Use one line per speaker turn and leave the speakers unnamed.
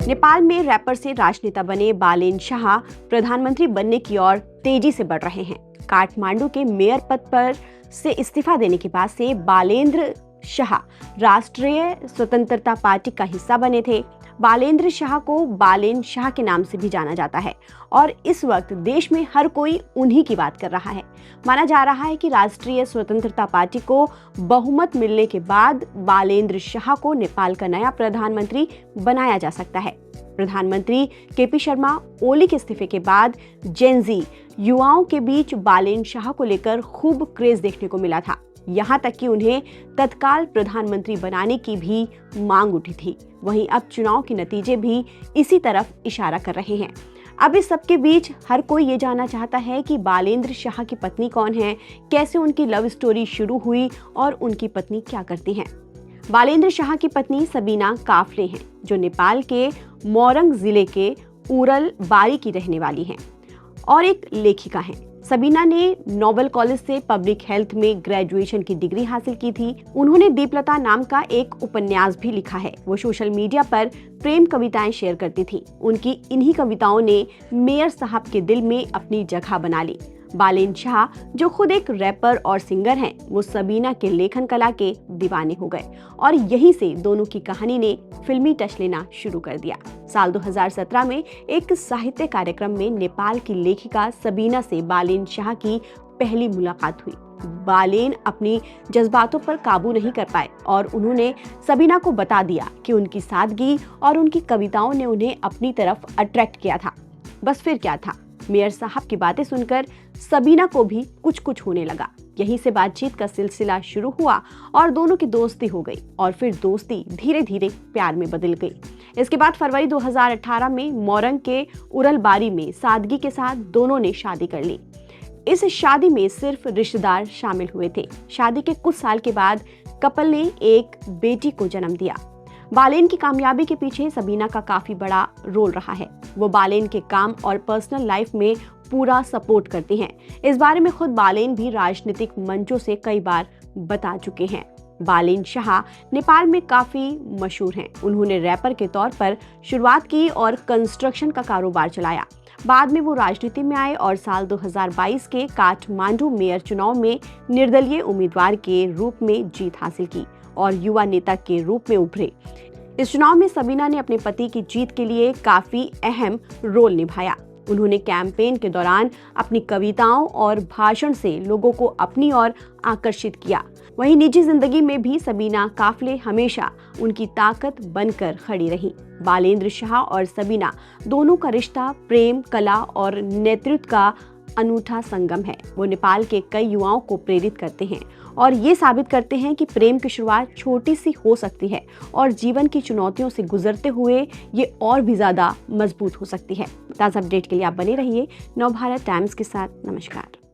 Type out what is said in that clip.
नेपाल में रैपर से राजनेता बने बालेन शाह प्रधानमंत्री बनने की ओर तेजी से बढ़ रहे हैं। काठमांडू के मेयर पद पर से इस्तीफा देने के बाद से बालेंद्र शाह राष्ट्रीय स्वतंत्रता पार्टी का हिस्सा बने थे। बालेंद्र शाह को बालेन शाह के नाम से भी जाना जाता है और इस वक्त देश में हर कोई उन्हीं की बात कर रहा है। माना जा रहा है कि राष्ट्रीय स्वतंत्रता पार्टी को बहुमत मिलने के बाद बालेंद्र शाह को नेपाल का नया प्रधानमंत्री बनाया जा सकता है। प्रधानमंत्री केपी शर्मा ओली के इस्तीफे के बाद जेनजी युवाओं के बीच बालेन शाह को लेकर खूब क्रेज देखने को मिला था। यहाँ तक कि उन्हें तत्काल प्रधानमंत्री बनाने की भी मांग उठी थी। वहीं अब चुनाव के नतीजे भी इसी तरफ इशारा कर रहे हैं। अब इस सबके बीच हर कोई ये जानना चाहता है कि बालेंद्र शाह की पत्नी कौन है, कैसे उनकी लव स्टोरी शुरू हुई और उनकी पत्नी क्या करती हैं। बालेंद्र शाह की पत्नी सबीना काफले हैं, जो नेपाल के मोरंग जिले के उरल बारी की रहने वाली हैं और एक लेखिका हैं। सबीना ने नोबेल कॉलेज से पब्लिक हेल्थ में ग्रेजुएशन की डिग्री हासिल की थी। उन्होंने दीपलता नाम का एक उपन्यास भी लिखा है। वो सोशल मीडिया पर प्रेम कविताएं शेयर करती थी। उनकी इन्हीं कविताओं ने मेयर साहब के दिल में अपनी जगह बना ली। बालेन शाह, जो खुद एक रैपर और सिंगर हैं, वो सबीना के लेखन कला के दीवाने हो गए और यहीं से दोनों की कहानी ने फिल्मी टच लेना शुरू कर दिया। साल 2017 में एक साहित्य कार्यक्रम में नेपाल की लेखिका सबीना से बालेन शाह की पहली मुलाकात हुई। बालेन अपनी जज्बातों पर काबू नहीं कर पाए और उन्होंने सबीना को बता दिया कि उनकी सादगी और उनकी कविताओं ने उन्हें अपनी तरफ अट्रैक्ट किया था। बस फिर क्या था, मेयर साहब की बातें सुनकर सबीना को भी कुछ कुछ होने लगा। यहीं से बातचीत का सिलसिला शुरू हुआ और दोनों की दोस्ती हो गई और फिर दोस्ती धीरे धीरे प्यार में बदल गई। इसके बाद फरवरी 2018 में मोरंग के उरलबारी में सादगी के साथ दोनों ने शादी कर ली। इस शादी में सिर्फ रिश्तेदार शामिल हुए थे। शादी के कुछ साल के बाद कपल ने एक बेटी को जन्म दिया। बालेन की कामयाबी के पीछे सबीना का काफी बड़ा रोल रहा है। वो बालेन के काम और पर्सनल लाइफ में पूरा सपोर्ट करती हैं। इस बारे में खुद बालेन भी राजनीतिक मंचों से कई बार बता चुके हैं। बालेन शाह नेपाल में काफी मशहूर हैं। उन्होंने रैपर के तौर पर शुरुआत की और कंस्ट्रक्शन का कारोबार चलाया। बाद में वो राजनीति में आए और साल 2022 के काठमांडू मेयर चुनाव में निर्दलीय उम्मीदवार के रूप में जीत हासिल की और युवा नेता के रूप में उभरे। इस चुनाव में सबीना ने अपने पति की जीत के लिए काफी अहम रोल निभाया। उन्होंने कैंपेन के दौरान अपनी कविताओं और भाषण से लोगों को अपनी ओर आकर्षित किया। वहीं निजी जिंदगी में भी सबीना काफले हमेशा उनकी ताकत बनकर खड़ी रही। बालेंद्र शाह और सबीना दोनों का रिश्ता प्रेम, कला और नेतृत्व का अनूठा संगम है। वो नेपाल के कई युवाओं को प्रेरित करते हैं और ये साबित करते हैं कि प्रेम की शुरुआत छोटी सी हो सकती है और जीवन की चुनौतियों से गुजरते हुए ये और भी ज्यादा मजबूत हो सकती है। ताज़ा अपडेट के लिए आप बने रहिए नवभारत टाइम्स के साथ। नमस्कार।